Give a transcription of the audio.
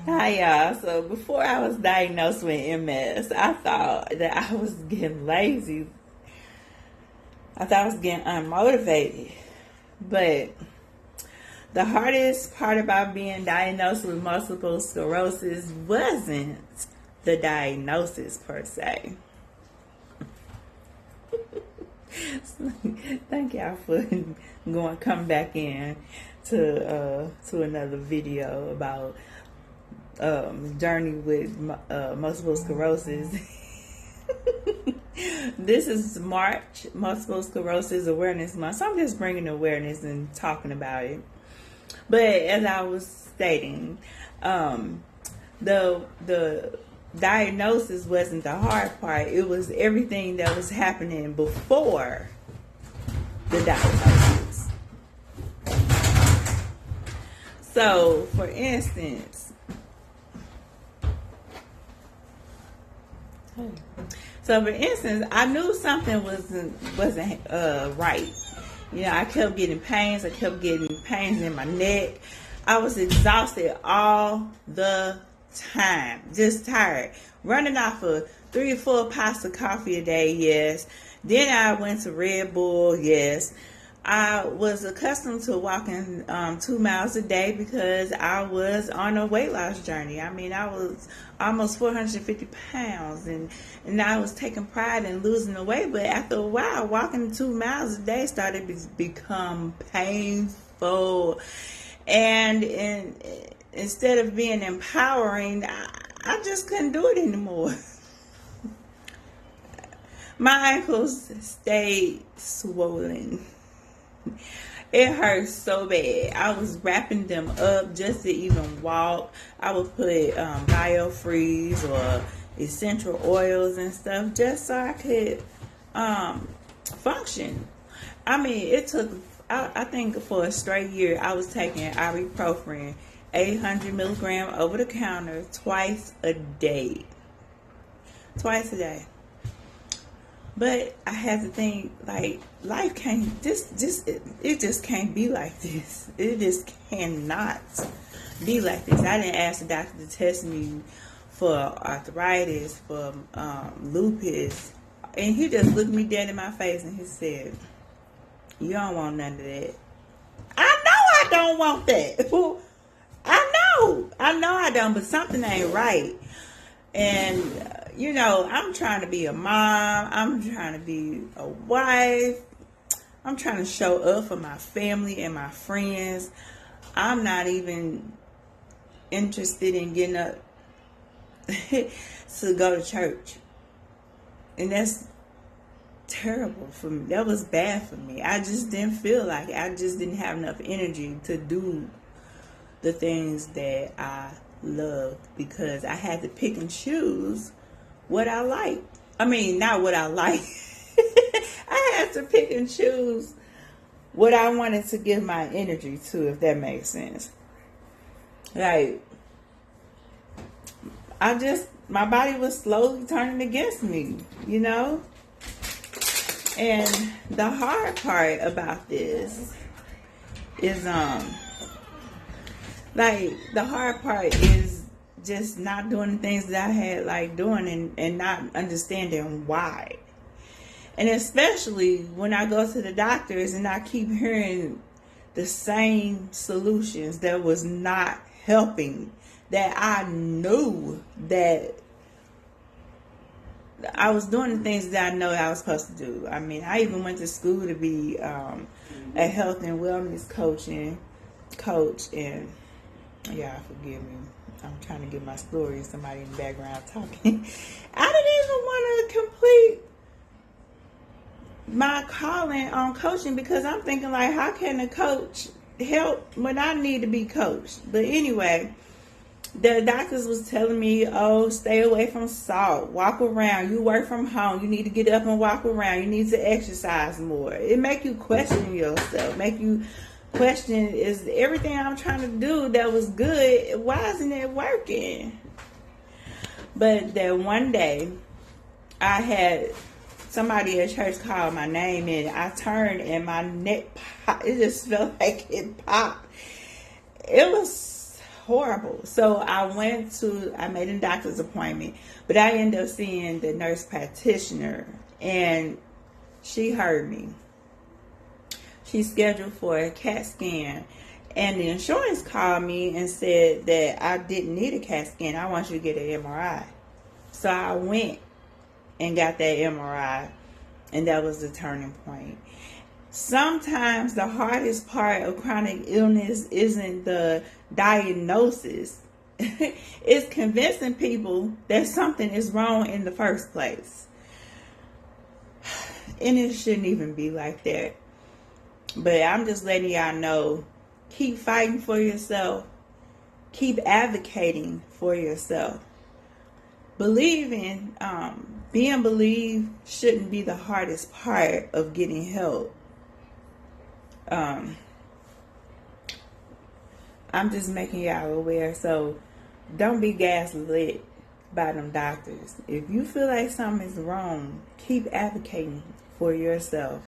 Hi y'all. So before I was diagnosed with MS, I thought that I was getting lazy. I thought I was getting unmotivated. But the hardest part about being diagnosed with multiple sclerosis wasn't the diagnosis per se. Thank y'all for coming back in to another video about journey with multiple sclerosis. This is March Multiple Sclerosis Awareness Month, so I'm just bringing awareness and talking about it. But as I was stating, the diagnosis wasn't the hard part. It was everything that was happening before the diagnosis. So, for instance, I knew something wasn't right. You know, I kept getting pains. I kept getting pains in my neck. I was exhausted all the time, just tired, running off of 3 or 4 pots of coffee a day. Yes. Then I went to Red Bull. Yes. I was accustomed to walking 2 miles a day because I was on a weight loss journey. I mean, I was almost 450 pounds and I was taking pride in losing the weight. But after a while, walking 2 miles a day started to become painful. And instead of being empowering, I just couldn't do it anymore. My ankles stayed swollen. It hurt so bad. I was wrapping them up just to even walk. I would put biofreeze or essential oils and stuff just so I could function. I mean, it took, I think for a straight year, I was taking ibuprofen, 800 milligram over the counter twice a day. Twice a day. But I had to think, like, life can't, it just can't be like this. It just cannot be like this. I didn't ask the doctor to test me for arthritis, for lupus. And he just looked me dead in my face and he said, "You don't want none of that." I know I don't want that. I know I don't, but something ain't right. And you know, I'm trying to be a mom. I'm trying to be a wife. I'm trying to show up for my family and my friends. I'm not even interested in getting up to go to church. And that's terrible for me. That was bad for me. I just didn't feel like it. I just didn't have enough energy to do the things that I loved because I had to pick and choose what I like. I mean, not what I like. I had to pick and choose what I wanted to give my energy to, if that makes sense. Like, my body was slowly turning against me, you know? And the hard part about this is, the hard part is just not doing the things that I had like doing and not understanding why. And especially when I go to the doctors and I keep hearing the same solutions that was not helping, that I knew that I was doing the things that I know I was supposed to do. I mean, I even went to school to be a health and wellness coach, and yeah, forgive me. I'm trying to get my story. Somebody in the background talking. I didn't even want to complete my calling on coaching because I'm thinking, like, how can a coach help when I need to be coached? But anyway, the doctors was telling me, oh, stay away from salt. Walk around. You work from home. You need to get up and walk around. You need to exercise more. It make you question yourself. Make you question, is everything I'm trying to do that was good, why isn't it working? But that one day I had somebody at church call my name and I turned and my neck popped. It just felt like it popped. It was horrible. So I made a doctor's appointment, but I ended up seeing the nurse practitioner, and she heard me. She scheduled for a CAT scan, and the insurance called me and said that I didn't need a CAT scan. I want you to get an MRI. So I went and got that MRI, and that was the turning point. Sometimes the hardest part of chronic illness isn't the diagnosis. It's convincing people that something is wrong in the first place. And it shouldn't even be like that. But I'm just letting y'all know, keep fighting for yourself. Keep advocating for yourself. Being believed shouldn't be the hardest part of getting help. I'm just making y'all aware, so don't be gaslit by them doctors. If you feel like something is wrong, keep advocating for yourself.